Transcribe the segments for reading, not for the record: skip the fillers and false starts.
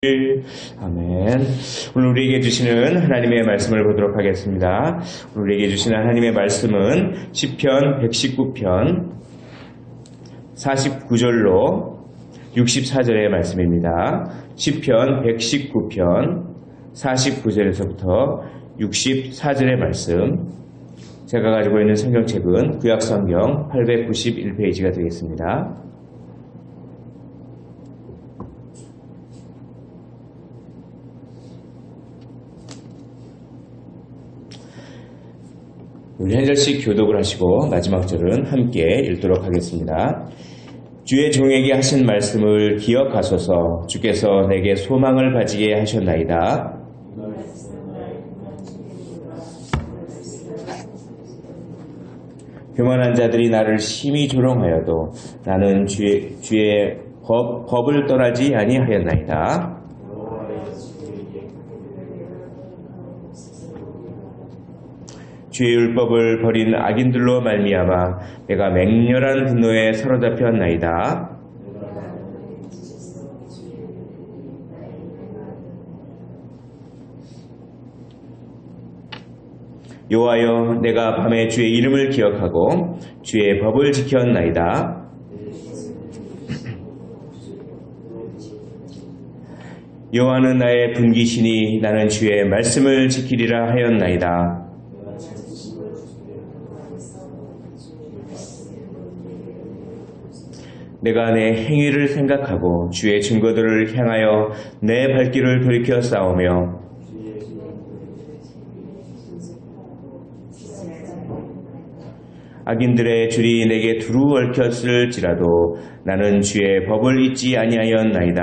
아멘. 오늘 우리에게 주시는 하나님의 말씀을 보도록 하겠습니다. 오늘 우리에게 주시는 하나님의 말씀은 시편 119편 49절로 64절의 말씀입니다. 시편 119편 49절에서부터 64절의 말씀. 제가 가지고 있는 성경책은 구약성경 891페이지가 되겠습니다. 우리 한 절씩 교독을 하시고 마지막 절은 함께 읽도록 하겠습니다. 주의 종에게 하신 말씀을 기억하소서. 주께서 내게 소망을 가지게 하셨나이다. 교만한 자들이 나를 심히 조롱하여도 나는 주의 법을 떠나지 아니하였나이다. 주의 율법을 버린 악인들로 말미암아 내가 맹렬한 분노에 사로잡혔나이다. 여호와여, 내가 밤에 주의 이름을 기억하고 주의 법을 지켰나이다. 여호와는 나의 분기시니 나는 주의 말씀을 지키리라 하였나이다. 내가 내 행위를 생각하고 주의 증거들을 향하여 내 발길을 돌이켜 싸우며 악인들의 줄이 내게 두루 얽혔을지라도 나는 주의 법을 잊지 아니하였나이다.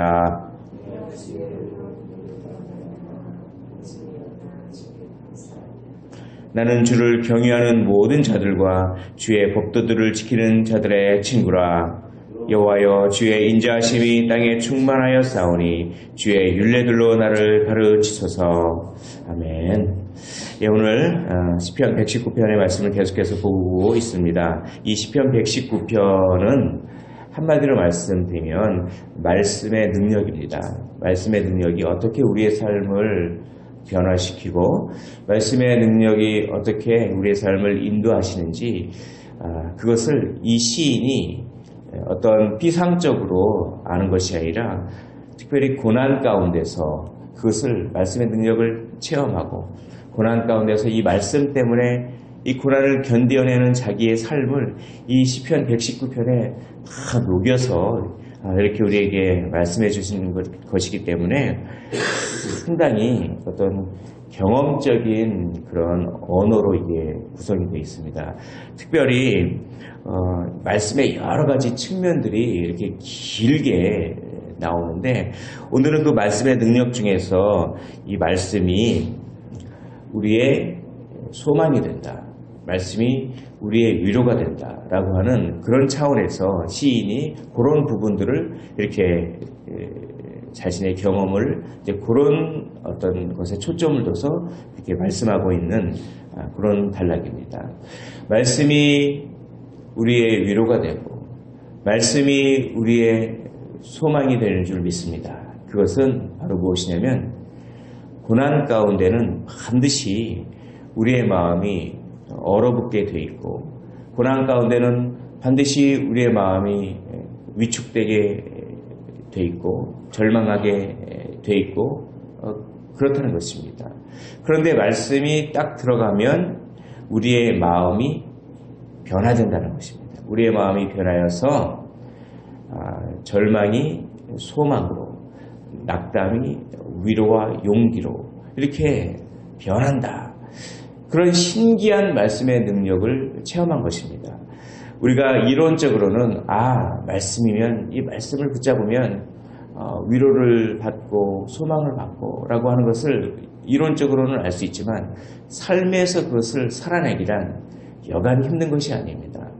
나는 주를 경외하는 모든 자들과 주의 법도들을 지키는 자들의 친구라. 여호와여, 주의 인자하심이 땅에 충만하여 싸우니 주의 율례들로 나를 가르치소서. 아멘. 예, 오늘 시편 119편의 말씀을 계속해서 보고 있습니다. 이 시편 119편은 한마디로 말씀드리면 말씀의 능력입니다. 말씀의 능력이 어떻게 우리의 삶을 변화시키고 말씀의 능력이 어떻게 우리의 삶을 인도하시는지 그것을 이 시인이 어떤 피상적으로 아는 것이 아니라 특별히 고난 가운데서 그것을 말씀의 능력을 체험하고 고난 가운데서 이 말씀 때문에 이 고난을 견뎌내는 자기의 삶을 이 시편 119편에 다 녹여서 이렇게 우리에게 말씀해 주시는 것이기 때문에 상당히 어떤 경험적인 그런 언어로 이게 구성이 되어 있습니다. 특별히 말씀의 여러 가지 측면들이 이렇게 길게 나오는데 오늘은 그 말씀의 능력 중에서 이 말씀이 우리의 소망이 된다. 말씀이 우리의 위로가 된다라고 하는 그런 차원에서 시인이 그런 부분들을 이렇게 자신의 경험을 이제 그런 어떤 것에 초점을 둬서 이렇게 말씀하고 있는 그런 단락입니다. 말씀이 우리의 위로가 되고 말씀이 우리의 소망이 되는 줄 믿습니다. 그것은 바로 무엇이냐면 고난 가운데는 반드시 우리의 마음이 얼어붙게 돼 있고 고난 가운데는 반드시 우리의 마음이 위축되게 돼 있고 절망하게 돼 있고 그렇다는 것입니다. 그런데 말씀이 딱 들어가면 우리의 마음이 변화된다는 것입니다. 우리의 마음이 변하여서 절망이 소망으로 낙담이 위로와 용기로 이렇게 변한다. 그런 신기한 말씀의 능력을 체험한 것입니다. 우리가 이론적으로는 말씀이면 이 말씀을 붙잡으면 위로를 받고 소망을 받고 라고 하는 것을 이론적으로는 알 수 있지만 삶에서 그것을 살아내기란 여간 힘든 것이 아닙니다.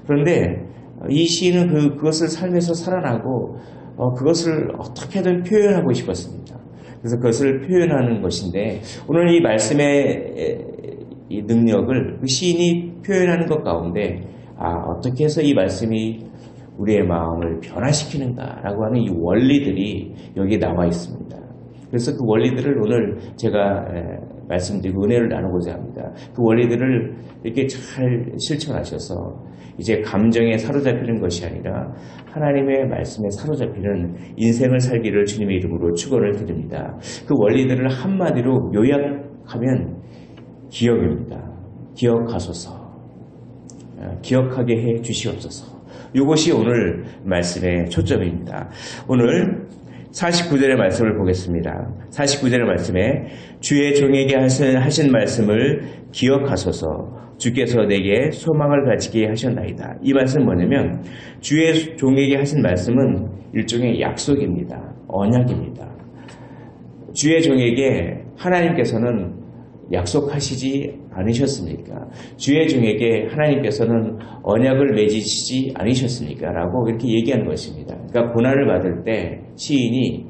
그런데 이 시인은 그것을 삶에서 살아나고 그것을 어떻게든 표현하고 싶었습니다. 그래서 그것을 표현하는 것인데 오늘 이 말씀의 이 능력을 그 시인이 표현하는 것 가운데 어떻게 해서 이 말씀이 우리의 마음을 변화시키는가라고 하는 이 원리들이 여기에 나와 있습니다. 그래서 그 원리들을 오늘 제가 말씀드리고 은혜를 나누고자 합니다. 그 원리들을 이렇게 잘 실천하셔서 이제 감정에 사로잡히는 것이 아니라 하나님의 말씀에 사로잡히는 인생을 살기를 주님의 이름으로 축원을 드립니다. 그 원리들을 한마디로 요약하면 기억입니다. 기억하소서. 기억하게 해 주시옵소서. 이것이 오늘 말씀의 초점입니다. 오늘 49절의 말씀을 보겠습니다. 49절의 말씀에 주의 종에게 하신 말씀을 기억하소서. 주께서 내게 소망을 가지게 하셨나이다. 이 말씀은 뭐냐면 주의 종에게 하신 말씀은 일종의 약속입니다. 언약입니다. 주의 종에게 하나님께서는 약속하시지 않으셨습니까? 주의 종에게 하나님께서는 언약을 맺으시지 않으셨습니까? 라고 이렇게 얘기하는 것입니다. 그러니까 고난을 받을 때 시인이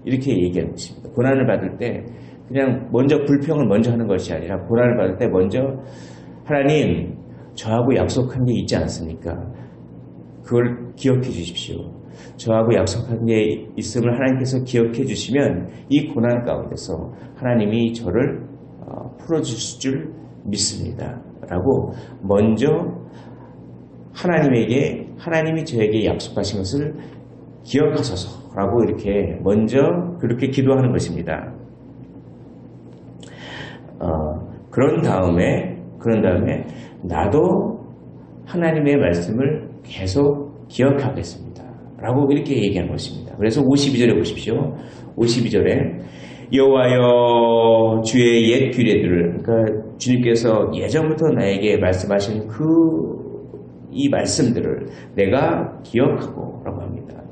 이렇게 얘기하는 것입니다. 고난을 받을 때 그냥 먼저 불평을 먼저 하는 것이 아니라 고난을 받을 때 먼저 하나님 저하고 약속한 게 있지 않습니까? 그걸 기억해 주십시오. 저하고 약속한 게 있음을 하나님께서 기억해 주시면 이 고난 가운데서 하나님이 저를 풀어주실 줄 믿습니다. 라고 먼저 하나님이 저에게 약속하신 것을 기억하소서 라고 이렇게 먼저 그렇게 기도하는 것입니다. 그런 다음에 나도 하나님의 말씀을 계속 기억하겠습니다. 라고 이렇게 얘기한 것입니다. 그래서 52절에 보십시오. 52절에 여호와여 주의 옛 규례들을, 그러니까 주님께서 예전부터 나에게 말씀하신 이 말씀들을 내가 기억하고 라고 합니다.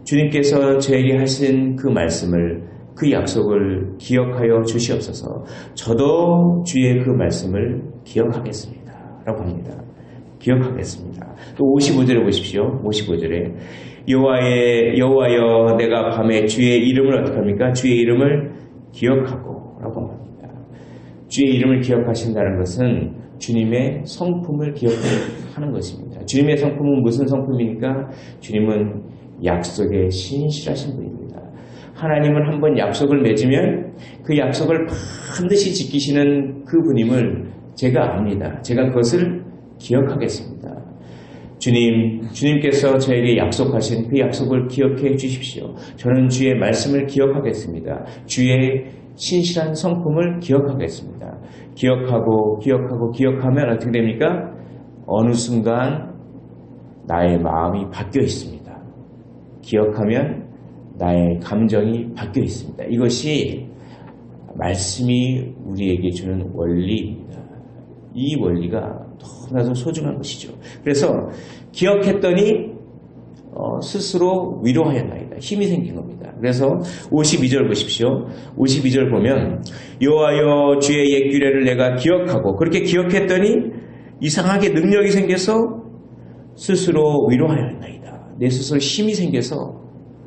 주님께서 저에게 하신 그 말씀을, 그 약속을 기억하여 주시옵소서. 저도 주의 그 말씀을 기억하겠습니다. 라고 합니다. 기억하겠습니다. 또 55절에 보십시오. 55절에 여호와여 내가 밤에 주의 이름을 어떻게 합니까? 주의 이름을 기억하고 라고 합니다. 주의 이름을 기억하신다는 것은 주님의 성품을 기억하는 것입니다. 주님의 성품은 무슨 성품입니까? 주님은 약속에 신실하신 분입니다. 하나님은 한번 약속을 맺으면 그 약속을 반드시 지키시는 그 분임을 제가 압니다. 제가 그것을 기억하겠습니다. 주님께서 저에게 약속하신 그 약속을 기억해 주십시오. 저는 주의 말씀을 기억하겠습니다. 주의 신실한 성품을 기억하겠습니다. 기억하면 어떻게 됩니까? 어느 순간 나의 마음이 바뀌어 있습니다. 기억하면 나의 감정이 바뀌어 있습니다. 이것이 말씀이 우리에게 주는 원리입니다. 이 원리가 너무나도 소중한 것이죠. 그래서 기억했더니 스스로 위로하였나이다. 힘이 생긴 겁니다. 그래서 52절 보십시오. 52절 보면 여호와여 주의 옛 규례를 내가 기억하고, 그렇게 기억했더니 이상하게 능력이 생겨서 스스로 위로하였나이다. 내 스스로 힘이 생겨서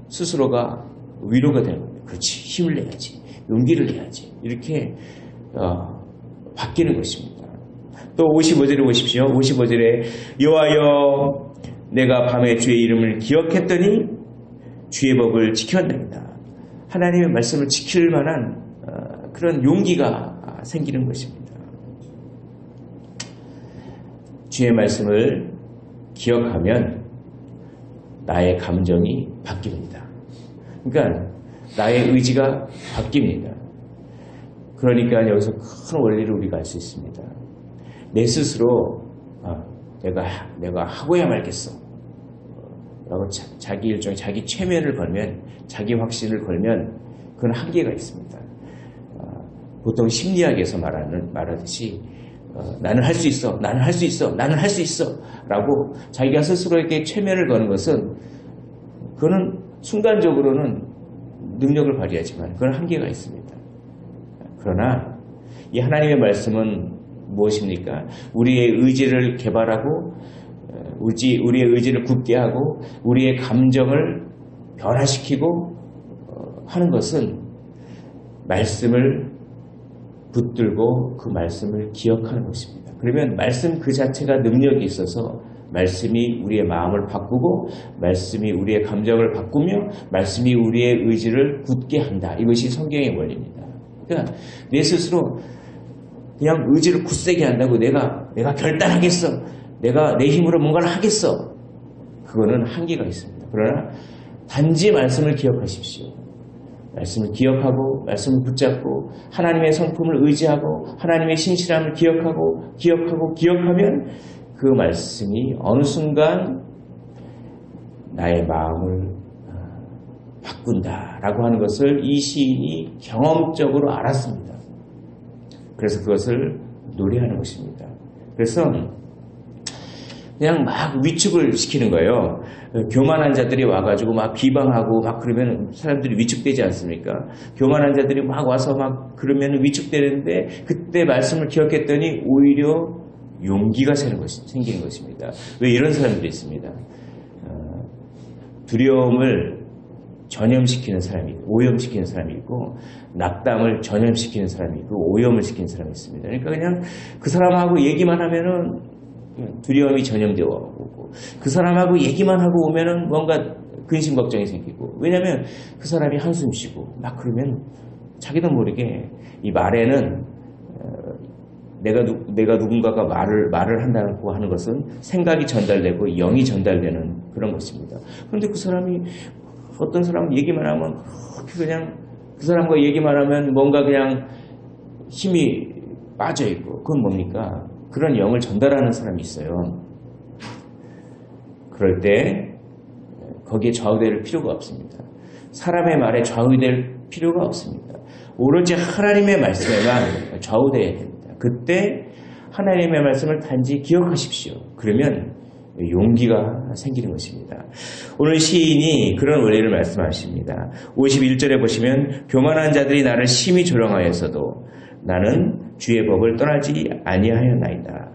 스스로가 위로가 되는 겁니다. 그렇지, 힘을 내야지, 용기를 내야지, 이렇게 바뀌는 것입니다. 또 55절에 보십시오. 55절에 여호와여 내가 밤에 주의 이름을 기억했더니 주의 법을 지켰나이다. 하나님의 말씀을 지킬 만한 그런 용기가 생기는 것입니다. 주의 말씀을 기억하면 나의 감정이 바뀝니다. 그러니까 나의 의지가 바뀝니다. 그러니까 여기서 큰 원리를 우리가 알 수 있습니다. 내 스스로 내가 하고야 말겠어 라고 자기 일종의 자기 최면을 걸면, 자기 확신을 걸면 그건 한계가 있습니다. 보통 심리학에서 말하듯이 나는 할 수 있어, 나는 할 수 있어, 나는 할 수 있어 라고 자기가 스스로에게 최면을 거는 것은, 그거는 순간적으로는 능력을 발휘하지만 그건 한계가 있습니다. 그러나 이 하나님의 말씀은 무엇입니까? 우리의 의지를 개발하고 우리의 의지를 굳게 하고 우리의 감정을 변화시키고 하는 것은 말씀을 붙들고 그 말씀을 기억하는 것입니다. 그러면 말씀 그 자체가 능력이 있어서 말씀이 우리의 마음을 바꾸고 말씀이 우리의 감정을 바꾸며 말씀이 우리의 의지를 굳게 한다. 이것이 성경의 원리입니다. 그러니까 내 스스로 그냥 의지를 굳세게 한다고 내가 결단하겠어. 내가 내 힘으로 뭔가를 하겠어. 그거는 한계가 있습니다. 그러나 단지 말씀을 기억하십시오. 말씀을 기억하고 말씀을 붙잡고 하나님의 성품을 의지하고 하나님의 신실함을 기억하면 그 말씀이 어느 순간 나의 마음을 바꾼다라고 하는 것을 이 시인이 경험적으로 알았습니다. 그래서 그것을 노래하는 것입니다. 그래서 그냥 막 위축을 시키는 거예요. 교만한 자들이 와가지고 막 비방하고 막 그러면 사람들이 위축되지 않습니까? 교만한 자들이 막 와서 막 그러면 위축되는데 그때 말씀을 기억했더니 오히려 용기가 생기는 것입니다. 왜 이런 사람들이 있습니다. 두려움을 전염시키는 사람이 있고 오염시키는 사람이 있고 낙담을 전염시키는 사람이 있고 오염을 시키는 사람이 있습니다. 그러니까 그냥 그 사람하고 얘기만 하면은 두려움이 전염되어 오고 그 사람하고 얘기만 하고 오면은 뭔가 근심 걱정이 생기고 왜냐하면 그 사람이 한숨 쉬고 막 그러면 자기도 모르게 이 말에는 내가 누군가가 말을 한다고 하는 것은 생각이 전달되고 영이 전달되는 그런 것입니다. 그런데 그 사람이 어떤 사람은 얘기만 하면 그냥 그 사람과 얘기만 하면 뭔가 그냥 힘이 빠져 있고 그건 뭡니까? 그런 영을 전달하는 사람이 있어요. 그럴 때 거기에 좌우될 필요가 없습니다. 사람의 말에 좌우될 필요가 없습니다. 오로지 하나님의 말씀에만 좌우되어야 됩니다. 그때 하나님의 말씀을 단지 기억하십시오. 그러면 용기가 생기는 것입니다. 오늘 시인이 그런 원리를 말씀하십니다. 51절에 보시면 교만한 자들이 나를 심히 조롱하였어도 나는 주의 법을 떠나지 아니하였나이다.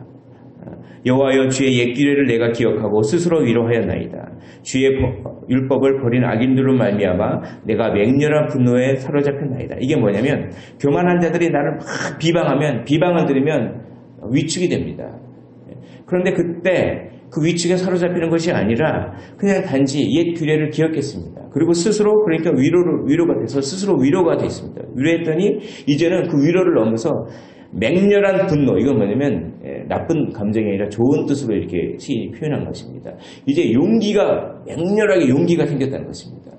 여호와여 주의 옛 규례를 내가 기억하고 스스로 위로하였나이다. 주의 율법을 버린 악인들로 말미암아 내가 맹렬한 분노에 사로잡혔나이다. 이게 뭐냐면 교만한 자들이 나를 막 비방하면 비방을 들으면 위축이 됩니다. 그런데 그때 그 위축에 사로잡히는 것이 아니라 그냥 단지 옛 규례를 기억했습니다. 그리고 스스로 그러니까 위로가 돼서 스스로 위로가 됐습니다. 위로했더니 이제는 그 위로를 넘어서 맹렬한 분노, 이건 뭐냐면 나쁜 감정이 아니라 좋은 뜻으로 이렇게 시인이 표현한 것입니다. 이제 맹렬하게 용기가 생겼다는 것입니다.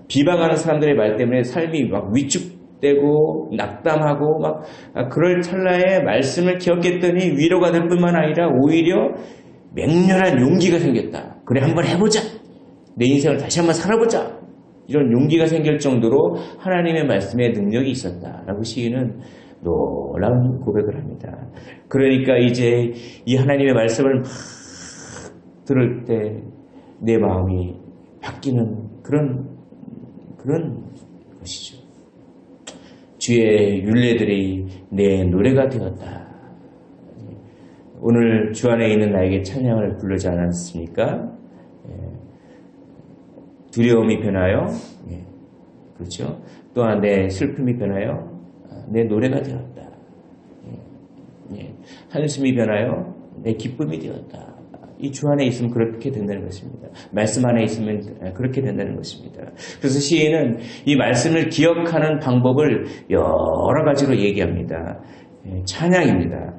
비방하는 사람들의 말 때문에 삶이 막 위축되고 낙담하고 막 그럴 찰나에 말씀을 기억했더니 위로가 될 뿐만 아니라 오히려 맹렬한 용기가 생겼다. 그래 한번 해보자. 내 인생을 다시 한번 살아보자. 이런 용기가 생길 정도로 하나님의 말씀에 능력이 있었다라고 시인은 놀라운 고백을 합니다. 그러니까 이제 이 하나님의 말씀을 막 들을 때 내 마음이 바뀌는 그런 것이죠. 주의 율례들이 내 노래가 되었다. 오늘 주 안에 있는 나에게 찬양을 부르지 않았습니까? 두려움이 변하여, 그렇죠? 또한 내 슬픔이 변하여 내 노래가 되었다. 한숨이 변하여 내 기쁨이 되었다. 이 주 안에 있으면 그렇게 된다는 것입니다. 말씀 안에 있으면 그렇게 된다는 것입니다. 그래서 시인은 이 말씀을 기억하는 방법을 여러 가지로 얘기합니다. 찬양입니다.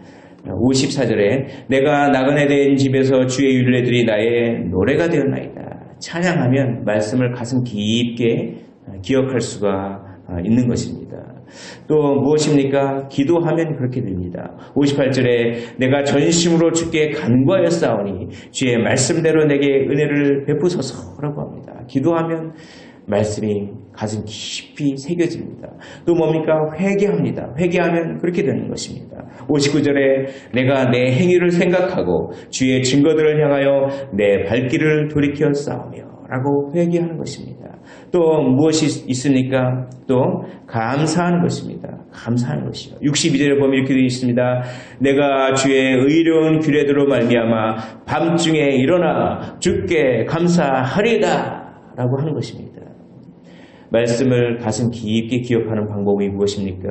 54절에 내가 나그네 된 집에서 주의 율례들이 나의 노래가 되었나이다. 찬양하면 말씀을 가슴 깊게 기억할 수가 있는 것입니다. 또 무엇입니까? 기도하면 그렇게 됩니다. 58절에 내가 전심으로 주께 간구하였사오니 주의 말씀대로 내게 은혜를 베푸소서라고 합니다. 기도하면 말씀이 가슴 깊이 새겨집니다. 또 뭡니까? 회개합니다. 회개하면 그렇게 되는 것입니다. 59절에 내가 내 행위를 생각하고 주의 증거들을 향하여 내 발길을 돌이켜 싸우며 라고 회개하는 것입니다. 또 무엇이 있습니까? 또 감사하는 것입니다. 감사하는 것이요. 62절에 보면 이렇게 되어 있습니다. 내가 주의 의로운 규례대로 말미암아 밤중에 일어나 주께 감사하리다 라고 하는 것입니다. 말씀을 가슴 깊게 기억하는 방법이 무엇입니까?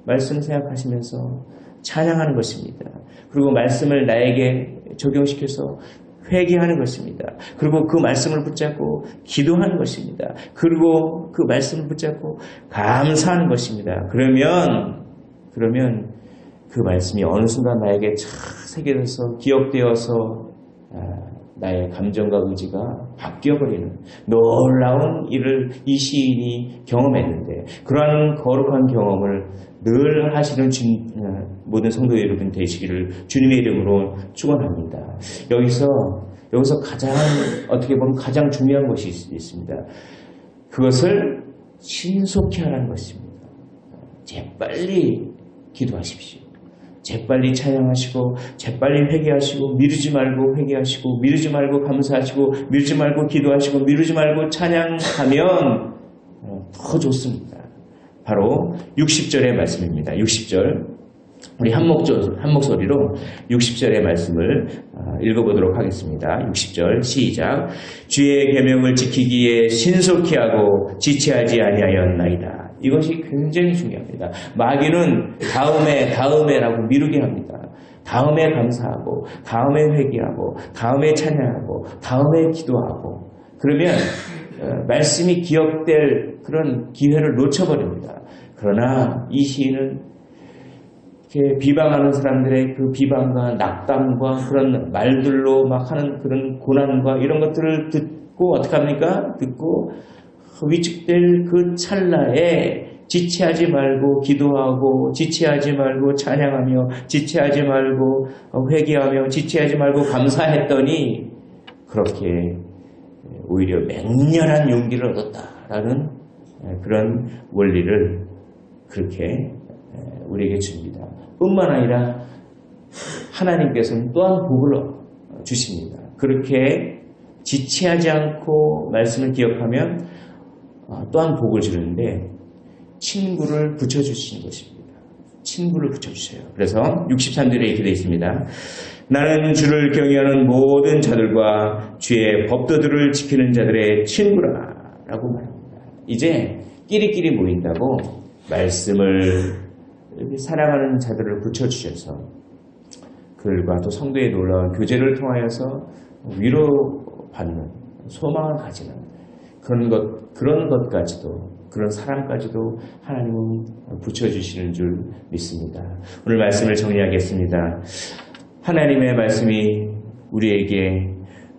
말씀 생각하시면서 찬양하는 것입니다. 그리고 말씀을 나에게 적용시켜서 회개하는 것입니다. 그리고 그 말씀을 붙잡고 기도하는 것입니다. 그리고 그 말씀을 붙잡고 감사하는 것입니다. 그러면 그 말씀이 어느 순간 나에게 착 새겨져서 기억되어서 나의 감정과 의지가 바뀌어버리는 놀라운 일을 이 시인이 경험했는데, 그러한 거룩한 경험을 늘 하시는 모든 성도 여러분 되시기를 주님의 이름으로 축원합니다. 여기서 가장 어떻게 보면 가장 중요한 것이 있습니다. 그것을 신속히 하라는 것입니다. 재빨리 기도하십시오. 재빨리 찬양하시고 재빨리 회개하시고 미루지 말고 회개하시고 미루지 말고 감사하시고 미루지 말고 기도하시고 미루지 말고 찬양하면 더 좋습니다. 바로 60절의 말씀입니다. 60절 우리 한 목소리로 60절의 말씀을 읽어보도록 하겠습니다. 60절 시작. 주의 계명을 지키기에 신속히 하고 지체하지 아니하였나이다. 이것이 굉장히 중요합니다. 마귀는 다음에라고 미루게 합니다. 다음에 감사하고 다음에 회개하고 다음에 찬양하고 다음에 기도하고, 그러면 말씀이 기억될 그런 기회를 놓쳐버립니다. 그러나 이 시인은 이렇게 비방하는 사람들의 그 비방과 낙담과 그런 말들로 막 하는 그런 고난과 이런 것들을 듣고 어떻게 합니까? 듣고 위축될 그 찰나에 지체하지 말고 기도하고 지체하지 말고 찬양하며 지체하지 말고 회개하며 지체하지 말고 감사했더니 그렇게 오히려 맹렬한 용기를 얻었다라는 그런 원리를 그렇게 우리에게 줍니다. 뿐만 아니라 하나님께서는 또한 복을 주십니다. 그렇게 지체하지 않고 말씀을 기억하면 또한 복을 주는데 친구를 붙여주신 것입니다. 친구를 붙여주세요. 그래서 63절에 이렇게 되어 있습니다. 나는 주를 경외하는 모든 자들과 주의 법도들을 지키는 자들의 친구라 라고 말합니다. 이제 끼리끼리 모인다고 말씀을 사랑하는 자들을 붙여주셔서 그들과 또 성도의 놀라운 교제를 통하여서 위로받는 소망을 가지는 그런 것까지도, 그런 사람까지도 하나님은 붙여주시는 줄 믿습니다. 오늘 말씀을 정리하겠습니다. 하나님의 말씀이 우리에게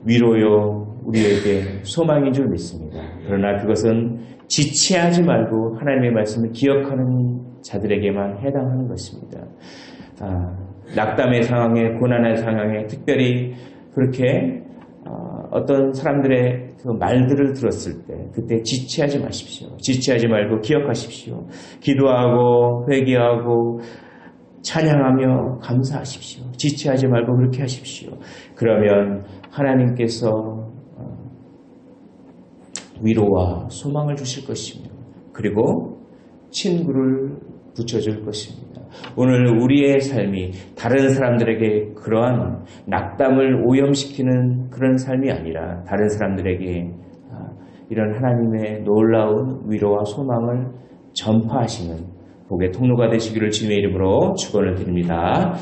위로요, 우리에게 소망인 줄 믿습니다. 그러나 그것은 지체하지 말고 하나님의 말씀을 기억하는 자들에게만 해당하는 것입니다. 낙담의 상황에, 고난의 상황에 특별히 그렇게 어떤 사람들의 그 말들을 들었을 때 그때 지체하지 마십시오. 지체하지 말고 기억하십시오. 기도하고 회개하고 찬양하며 감사하십시오. 지체하지 말고 그렇게 하십시오. 그러면 하나님께서 위로와 소망을 주실 것이며 그리고 친구를 붙여줄 것입니다. 오늘 우리의 삶이 다른 사람들에게 그러한 낙담을 오염시키는 그런 삶이 아니라 다른 사람들에게 이런 하나님의 놀라운 위로와 소망을 전파하시는 복의 통로가 되시기를 주님의 이름으로 축원을 드립니다.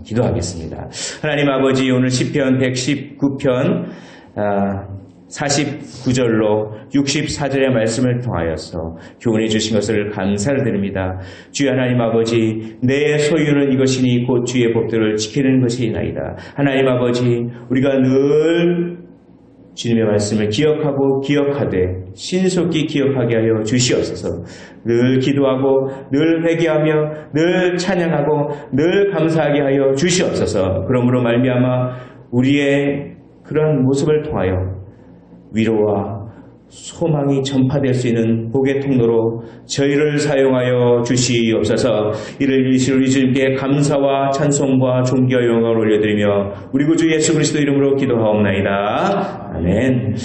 기도하겠습니다. 하나님 아버지, 오늘 시편 119편 49절로 64절의 말씀을 통하여서 교훈해 주신 것을 감사를 드립니다. 주여 하나님 아버지, 내 소유는 이것이니 곧 주의 법도를 지키는 것이나이다. 하나님 아버지, 우리가 늘 주님의 말씀을 기억하고 기억하되 신속히 기억하게 하여 주시옵소서. 늘 기도하고 늘 회개하며 늘 찬양하고 늘 감사하게 하여 주시옵소서. 그러므로 말미암아 우리의 그런 모습을 통하여 위로와 소망이 전파될 수 있는 복의 통로로 저희를 사용하여 주시옵소서. 이를 이루시는 우리 주님께 감사와 찬송과 존귀와 영광을 올려드리며 우리 구주 예수 그리스도 이름으로 기도하옵나이다. 아멘.